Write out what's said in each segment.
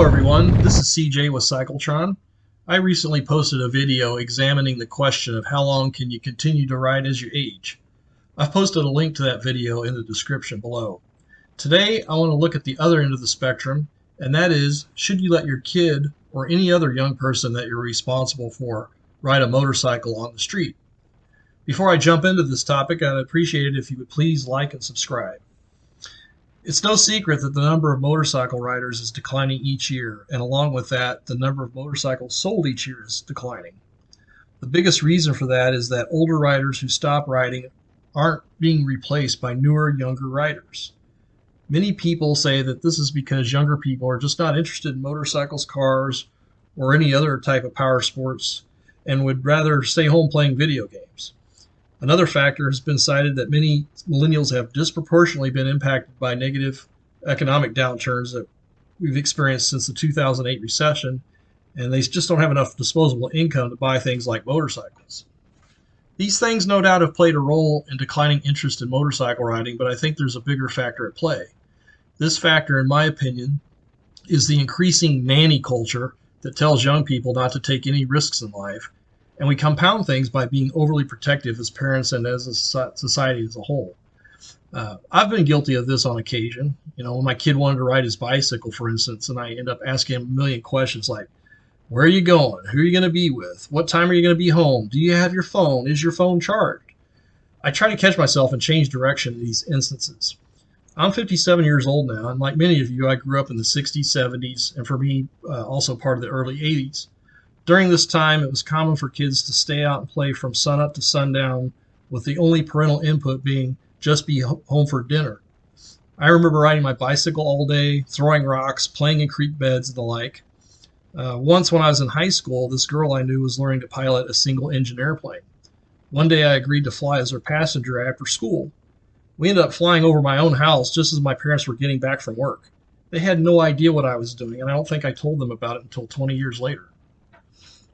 everyone, this is CJ with Cycletron. I recently posted a video examining the question of how long can you continue to ride as you age. I've posted a link to that video in the description below. Today I want to look at the other end of the spectrum, and that is, should you let your kid or any other young person that you're responsible for ride a motorcycle on the street? Before I jump into this topic, I'd appreciate it if you would please like and subscribe. It's no secret that the number of motorcycle riders is declining each year, and along with that, the number of motorcycles sold each year is declining. The biggest reason for that is that older riders who stop riding aren't being replaced by newer, younger riders. Many people say that this is because younger people are just not interested in motorcycles, cars, or any other type of power sports, and would rather stay home playing video games. Another factor has been cited that many millennials have disproportionately been impacted by negative economic downturns that we've experienced since the 2008 recession, and they just don't have enough disposable income to buy things like motorcycles. These things no doubt have played a role in declining interest in motorcycle riding, but I think there's a bigger factor at play. This factor, in my opinion, is the increasing nanny culture that tells young people not to take any risks in life, and we compound things by being overly protective as parents and as a society as a whole. I've been guilty of this on occasion. When my kid wanted to ride his bicycle, for instance, and I end up asking him a million questions like, where are you going? Who are you going to be with? What time are you going to be home? Do you have your phone? Is your phone charged? I try to catch myself and change direction in these instances. I'm 57 years old now, and like many of you, I grew up in the 60s, 70s, and for me, also part of the early 80s. During this time, it was common for kids to stay out and play from sunup to sundown, with the only parental input being just be home for dinner. I remember riding my bicycle all day, throwing rocks, playing in creek beds and the like. Once when I was in high school, this girl I knew was learning to pilot a single-engine airplane. One day I agreed to fly as her passenger after school. We ended up flying over my own house just as my parents were getting back from work. They had no idea what I was doing, and I don't think I told them about it until 20 years later.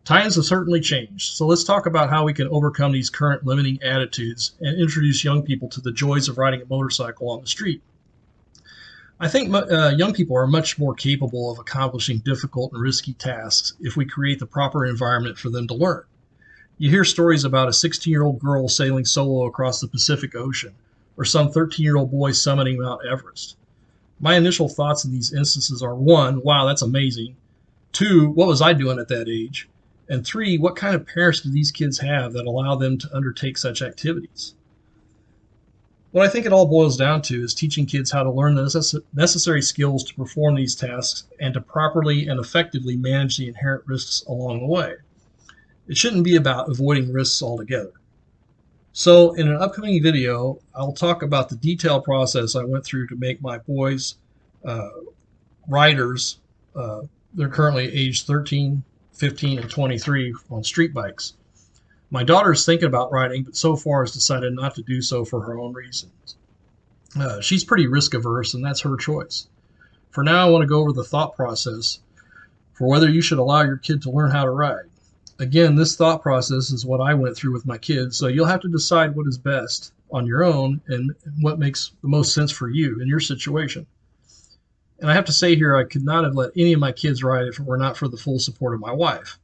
Times have certainly changed, so let's talk about how we can overcome these current limiting attitudes and introduce young people to the joys of riding a motorcycle on the street. I think young people are much more capable of accomplishing difficult and risky tasks if we create the proper environment for them to learn. You hear stories about a 16-year-old girl sailing solo across the Pacific Ocean, or some 13-year-old boy summiting Mount Everest. My initial thoughts in these instances are: 1, wow, that's amazing; 2, what was I doing at that age? And 3, what kind of parents do these kids have that allow them to undertake such activities? What I think it all boils down to is teaching kids how to learn the necessary skills to perform these tasks and to properly and effectively manage the inherent risks along the way. It shouldn't be about avoiding risks altogether. So in an upcoming video, I'll talk about the detailed process I went through to make my boys riders. They're currently aged 13, 15, and 23 on street bikes. My daughter's thinking about riding, but so far has decided not to do so for her own reasons. She's pretty risk averse, and that's her choice. For now, I want to go over the thought process for whether you should allow your kid to learn how to ride. Again, this thought process is what I went through with my kids, so you'll have to decide what is best on your own and what makes the most sense for you in your situation. And I have to say here, I could not have let any of my kids ride if it were not for the full support of my wife.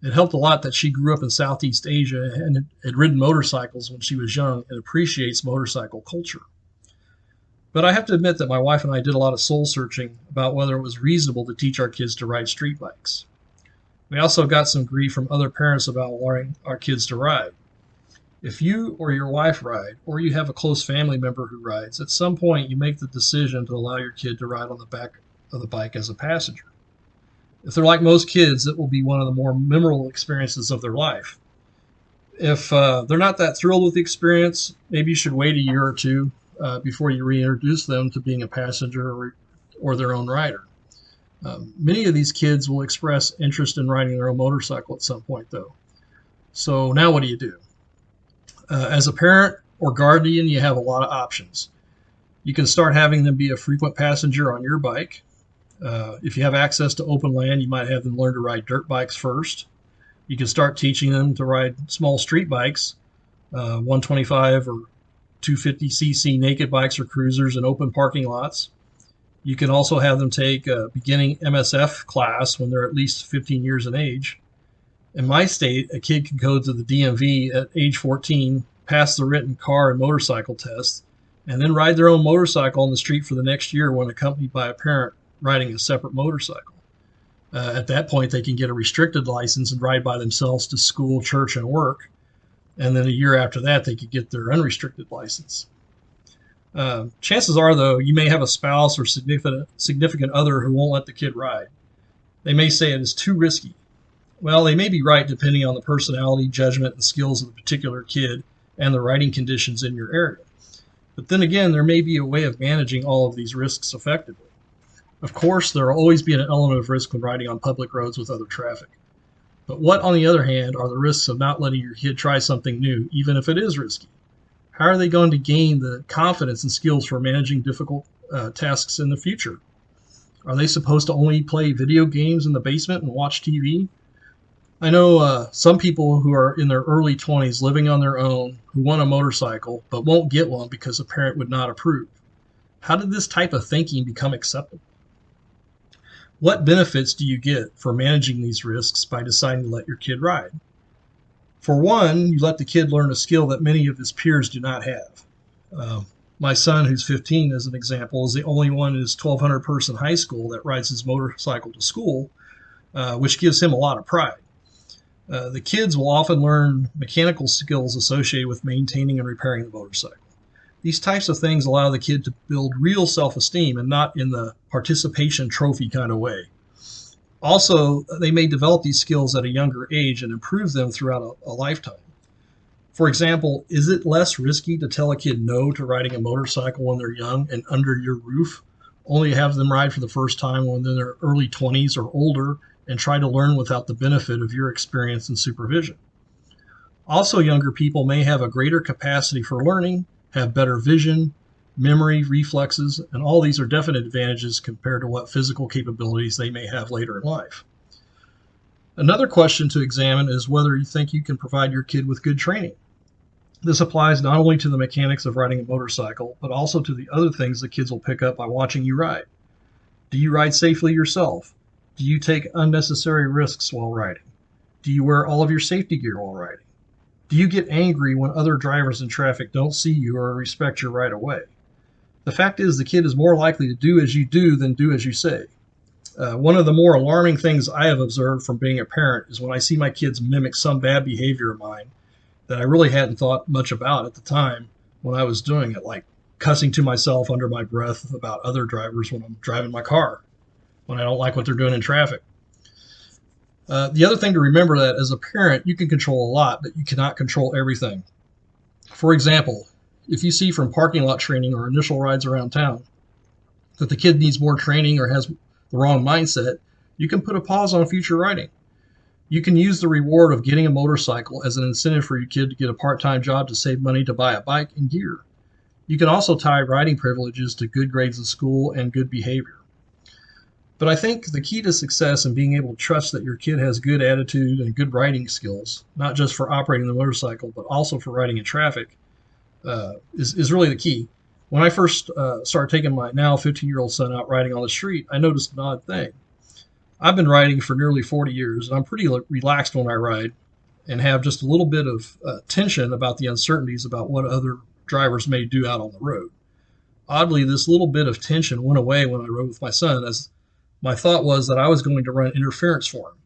It helped a lot that she grew up in Southeast Asia and had ridden motorcycles when she was young and appreciates motorcycle culture. But I have to admit that my wife and I did a lot of soul searching about whether it was reasonable to teach our kids to ride street bikes. We also got some grief from other parents about allowing our kids to ride. If you or your wife ride, or you have a close family member who rides, at some point you make the decision to allow your kid to ride on the back of the bike as a passenger. If they're like most kids, it will be one of the more memorable experiences of their life. If they're not that thrilled with the experience, maybe you should wait a year or two before you reintroduce them to being a passenger or their own rider. Many of these kids will express interest in riding their own motorcycle at some point, though. So now what do you do? As a parent or guardian, you have a lot of options. You can start having them be a frequent passenger on your bike. If you have access to open land, you might have them learn to ride dirt bikes first. You can start teaching them to ride small street bikes, 125 or 250cc naked bikes or cruisers in open parking lots. You can also have them take a beginning MSF class when they're at least 15 years in age. In my state, a kid can go to the DMV at age 14, pass the written car and motorcycle test, and then ride their own motorcycle on the street for the next year when accompanied by a parent riding a separate motorcycle. At that point, they can get a restricted license and ride by themselves to school, church, and work. And then a year after that, they could get their unrestricted license. Chances are, though, you may have a spouse or significant other who won't let the kid ride. They may say it is too risky. Well, they may be right depending on the personality, judgment, and skills of the particular kid and the riding conditions in your area. But then again, there may be a way of managing all of these risks effectively. Of course, there will always be an element of risk when riding on public roads with other traffic. But what, on the other hand, are the risks of not letting your kid try something new, even if it is risky? How are they going to gain the confidence and skills for managing difficult tasks in the future? Are they supposed to only play video games in the basement and watch TV? I know some people who are in their early 20s living on their own who want a motorcycle but won't get one because a parent would not approve. How did this type of thinking become acceptable? What benefits do you get for managing these risks by deciding to let your kid ride? For one, you let the kid learn a skill that many of his peers do not have. My son, who's 15, as an example, is the only one in his 1,200 person high school that rides his motorcycle to school, which gives him a lot of pride. The kids will often learn mechanical skills associated with maintaining and repairing the motorcycle. These types of things allow the kid to build real self-esteem and not in the participation trophy kind of way. Also, they may develop these skills at a younger age and improve them throughout a lifetime. For example, is it less risky to tell a kid no to riding a motorcycle when they're young and under your roof, only have them ride for the first time when they're in their early 20s or older and try to learn without the benefit of your experience and supervision? Also, younger people may have a greater capacity for learning, have better vision, memory, reflexes, and all these are definite advantages compared to what physical capabilities they may have later in life. Another question to examine is whether you think you can provide your kid with good training. This applies not only to the mechanics of riding a motorcycle, but also to the other things the kids will pick up by watching you ride. Do you ride safely yourself? Do you take unnecessary risks while riding? Do you wear all of your safety gear while riding? Do you get angry when other drivers in traffic don't see you or respect your right of way? The fact is, the kid is more likely to do as you do than do as you say. One of the more alarming things I have observed from being a parent is when I see my kids mimic some bad behavior of mine that I really hadn't thought much about at the time when I was doing it, like cussing to myself under my breath about other drivers when I'm driving my car, when I don't like what they're doing in traffic. The other thing to remember that as a parent, you can control a lot, but you cannot control everything. For example, if you see from parking lot training or initial rides around town that the kid needs more training or has the wrong mindset, you can put a pause on future riding. You can use the reward of getting a motorcycle as an incentive for your kid to get a part-time job to save money to buy a bike and gear. You can also tie riding privileges to good grades in school and good behavior. But I think the key to success in being able to trust that your kid has good attitude and good riding skills, not just for operating the motorcycle, but also for riding in traffic, is really the key. When I first started taking my now 15-year-old son out riding on the street, I noticed an odd thing. I've been riding for nearly 40 years, and I'm pretty relaxed when I ride and have just a little bit of tension about the uncertainties about what other drivers may do out on the road. Oddly, this little bit of tension went away when I rode with my son, as my thought was that I was going to run interference for him.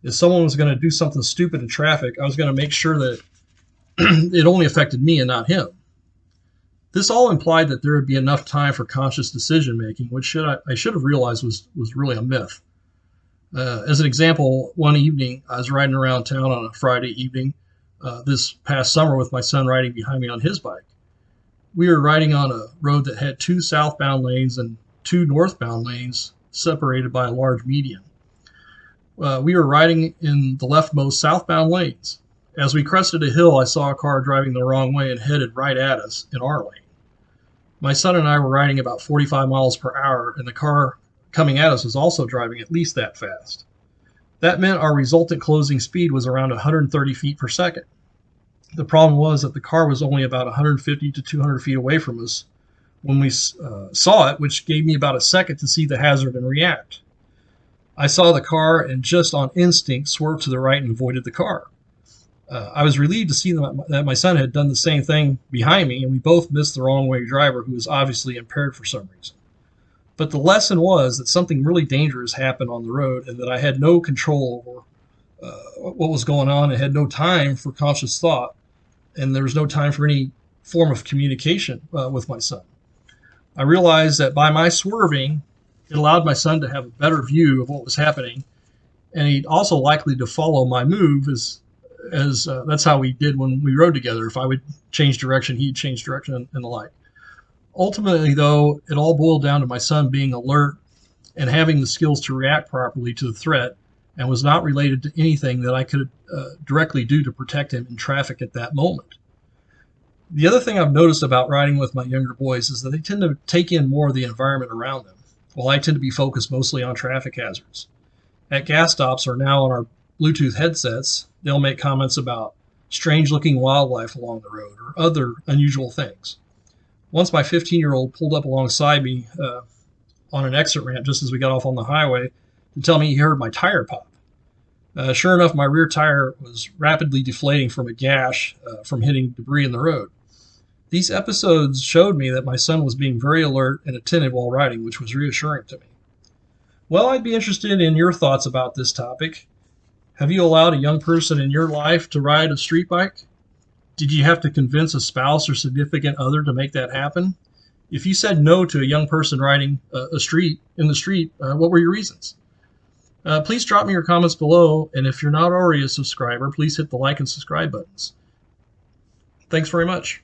If someone was going to do something stupid in traffic, I was going to make sure that it only affected me and not him. This all implied that there would be enough time for conscious decision making, which I should have realized was really a myth. As an example, one evening I was riding around town on a Friday evening this past summer with my son riding behind me on his bike. We were riding on a road that had 2 southbound lanes and 2 northbound lanes separated by a large median. We were riding in the leftmost southbound lanes. As we crested a hill, I saw a car driving the wrong way and headed right at us in our lane. My son and I were riding about 45 miles per hour, and the car coming at us was also driving at least that fast. That meant our resultant closing speed was around 130 feet per second. The problem was that the car was only about 150 to 200 feet away from us, when we saw it, which gave me about a second to see the hazard and react. I saw the car and just on instinct swerved to the right and avoided the car. I was relieved to see that my son had done the same thing behind me, and we both missed the wrong way driver who was obviously impaired for some reason. But the lesson was that something really dangerous happened on the road and that I had no control over what was going on and had no time for conscious thought, and there was no time for any form of communication with my son. I realized that by my swerving, it allowed my son to have a better view of what was happening, and he'd also likely to follow my move as that's how we did when we rode together. If I would change direction, he'd change direction and the like. Ultimately, though, it all boiled down to my son being alert and having the skills to react properly to the threat, and was not related to anything that I could directly do to protect him in traffic at that moment. The other thing I've noticed about riding with my younger boys is that they tend to take in more of the environment around them, while I tend to be focused mostly on traffic hazards. At gas stops or now on our Bluetooth headsets, they'll make comments about strange-looking wildlife along the road or other unusual things. Once my 15-year-old pulled up alongside me on an exit ramp just as we got off on the highway to tell me he heard my tire pop. Sure enough, my rear tire was rapidly deflating from a gash from hitting debris in the road. These episodes showed me that my son was being very alert and attentive while riding, which was reassuring to me. Well, I'd be interested in your thoughts about this topic. Have you allowed a young person in your life to ride a street bike? Did you have to convince a spouse or significant other to make that happen? If you said no to a young person riding in the street, what were your reasons? Please drop me your comments below, and if you're not already a subscriber, please hit the like and subscribe buttons. Thanks very much.